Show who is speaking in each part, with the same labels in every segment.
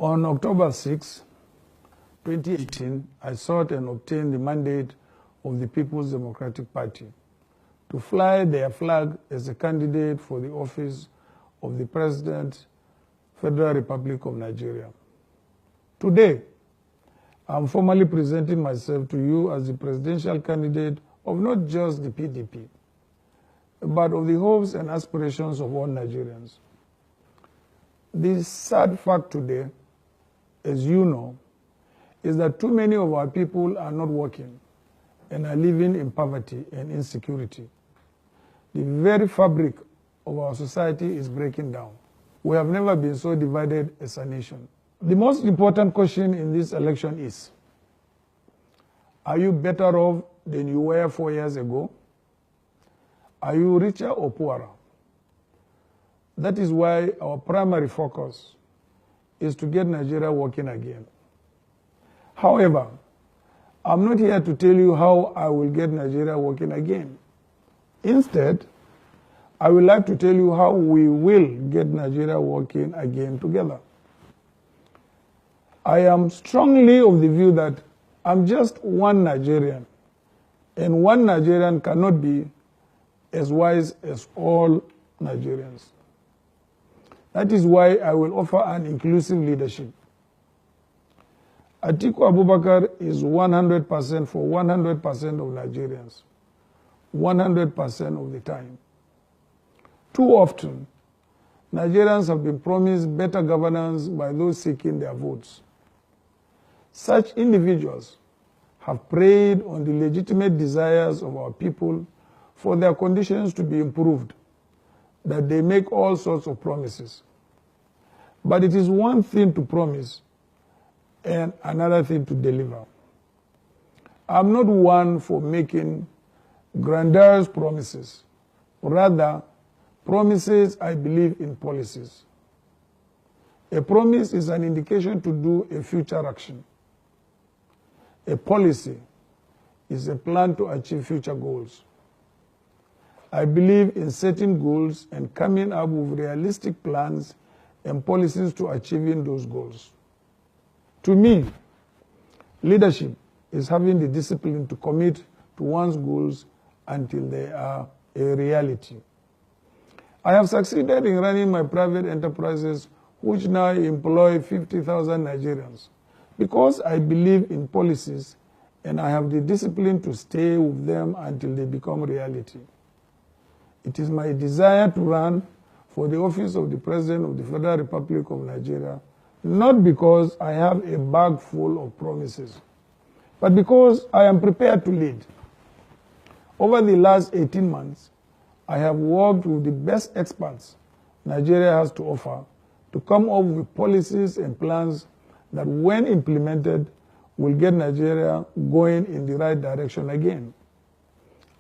Speaker 1: On October 6, 2018, I sought and obtained the mandate of the People's Democratic Party to fly their flag as a candidate for the office of the President, Federal Republic of Nigeria. Today, I'm formally presenting myself to you as the presidential candidate of not just the PDP, but of the hopes and aspirations of all Nigerians. The sad fact today, as you know, is that too many of our people are not working and are living in poverty and insecurity. The very fabric of our society is breaking down. We have never been so divided as a nation. The most important question in this election is, are you better off than you were 4 years ago? Are you richer or poorer? That is why our primary focus is to get Nigeria working again. However, I'm not here to tell you how I will get Nigeria working again. Instead, I would like to tell you how we will get Nigeria working again together. I am strongly of the view that I'm just one Nigerian, and one Nigerian cannot be as wise as all Nigerians. That is why I will offer an inclusive leadership. Atiku Abubakar is 100% for 100% of Nigerians, 100% of the time. Too often, Nigerians have been promised better governance by those seeking their votes. Such individuals have preyed on the legitimate desires of our people for their conditions to be improved, that they make all sorts of promises. But it is one thing to promise and another thing to deliver. I'm not one for making grandiose promises. Rather, promises, I believe in policies. A promise is an indication to do a future action. A policy is a plan to achieve future goals. I believe in setting goals and coming up with realistic plans and policies to achieving those goals. To me, leadership is having the discipline to commit to one's goals until they are a reality. I have succeeded in running my private enterprises, which now employ 50,000 Nigerians, because I believe in policies and I have the discipline to stay with them until they become reality. It is my desire to run for the office of the President of the Federal Republic of Nigeria, not because I have a bag full of promises, but because I am prepared to lead. Over the last 18 months, I have worked with the best experts Nigeria has to offer to come up with policies and plans that, when implemented, will get Nigeria going in the right direction again.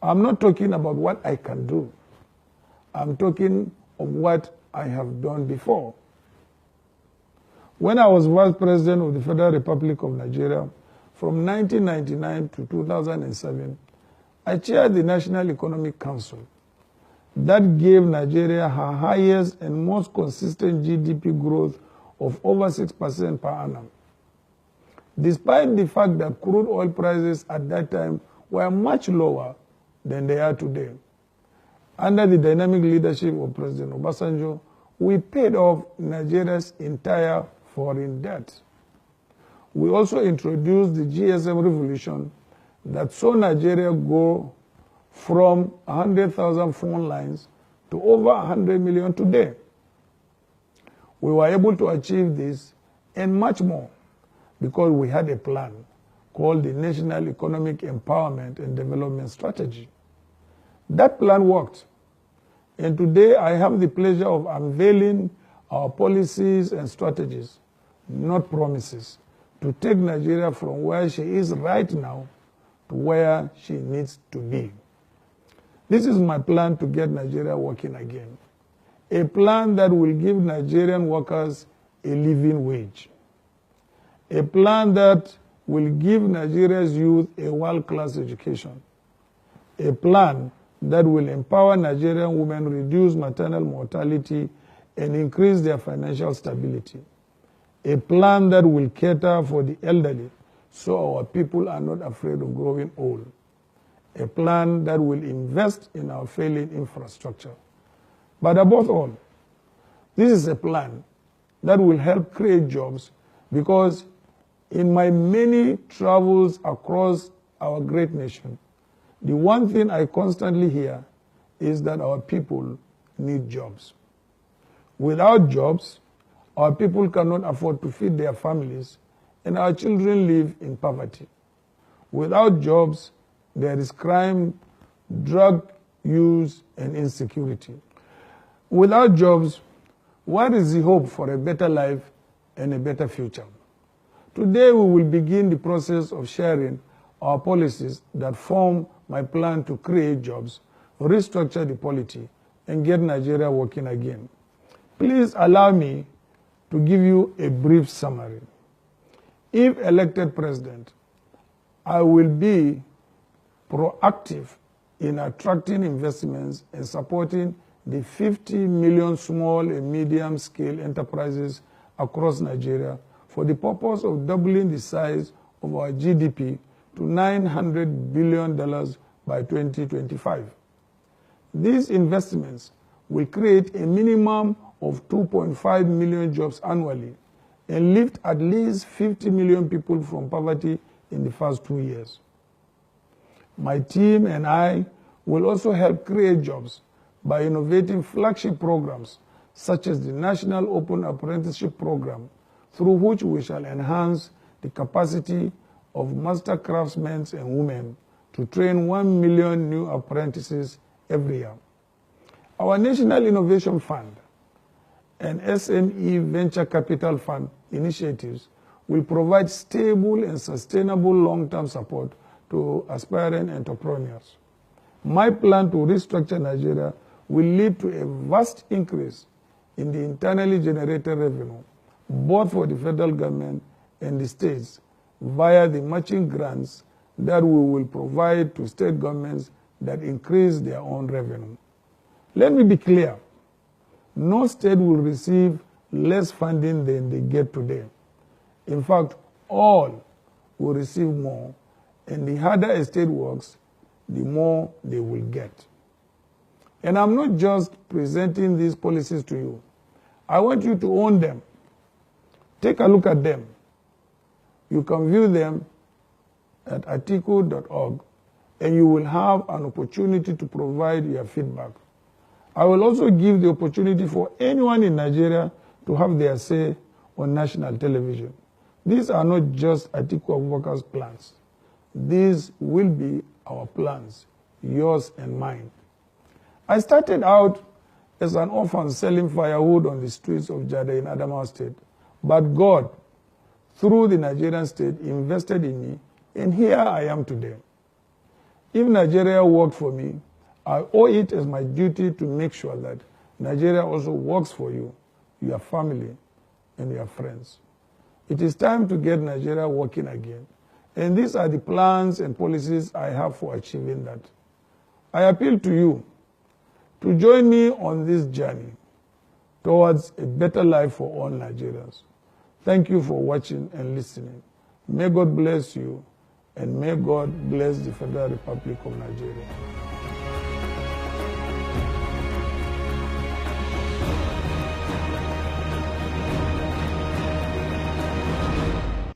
Speaker 1: I'm not talking about what I can do. I'm talking of what I have done before. When I was Vice President of the Federal Republic of Nigeria from 1999 to 2007, I chaired the National Economic Council. That gave Nigeria her highest and most consistent GDP growth of over 6% per annum. Despite the fact that crude oil prices at that time were much lower than they are today. Under the dynamic leadership of President Obasanjo, we paid off Nigeria's entire foreign debt. We also introduced the GSM revolution that saw Nigeria go from 100,000 phone lines to over 100 million today. We were able to achieve this and much more because we had a plan called the National Economic Empowerment and Development Strategy. That plan worked, and today I have the pleasure of unveiling our policies and strategies, not promises, to take Nigeria from where she is right now to where she needs to be. This is my plan to get Nigeria working again. A plan that will give Nigerian workers a living wage. A plan that will give Nigeria's youth a world-class education. A plan that will empower Nigerian women, reduce maternal mortality, and increase their financial stability. a plan that will cater for the elderly so our people are not afraid of growing old, a plan that will invest in our failing infrastructure. But above all, this is a plan that will help create jobs, because in my many travels across our great nation, the one thing I constantly hear is that our people need jobs. Without jobs, our people cannot afford to feed their families, and our children live in poverty. Without jobs, there is crime, drug use, and insecurity. Without jobs, what is the hope for a better life and a better future? Today, we will begin the process of sharing our policies that form my plan to create jobs, restructure the polity, and get Nigeria working again. Please allow me to give you a brief summary. If elected president, I will be proactive in attracting investments and supporting the 50 million small and medium-scale enterprises across Nigeria for the purpose of doubling the size of our GDP to $900 billion by 2025. These investments will create a minimum of 2.5 million jobs annually and lift at least 50 million people from poverty in the first 2 years. My team and I will also help create jobs by innovating flagship programs such as the National Open Apprenticeship Program, through which we shall enhance the capacity of master craftsmen and women to train 1 million new apprentices every year. Our National Innovation Fund and SME Venture Capital Fund initiatives will provide stable and sustainable long-term support to aspiring entrepreneurs. My plan to restructure Nigeria will lead to a vast increase in the internally generated revenue, both for the federal government and the states, via the matching grants that we will provide to state governments that increase their own revenue. Let me be clear. No state will receive less funding than they get today. In fact, all will receive more, and the harder a state works, the more they will get. And I'm not just presenting these policies to you. I want you to own them. Take a look at them. You can view them at atiku.org, and you will have an opportunity to provide your feedback. I will also give the opportunity for anyone in Nigeria to have their say on national television. These are not just Atiku Abubarkar's plans. These will be our plans, yours and mine. I started out as an orphan selling firewood on the streets of Jada in Adamawa State, but God, through the Nigerian state, invested in me, and here I am today. If Nigeria worked for me, I owe it as my duty to make sure that Nigeria also works for you, your family, and your friends. It is time to get Nigeria working again, and these are the plans and policies I have for achieving that. I appeal to you to join me on this journey towards a better life for all Nigerians. Thank you for watching and listening. May God bless you, and may God bless the Federal Republic of Nigeria.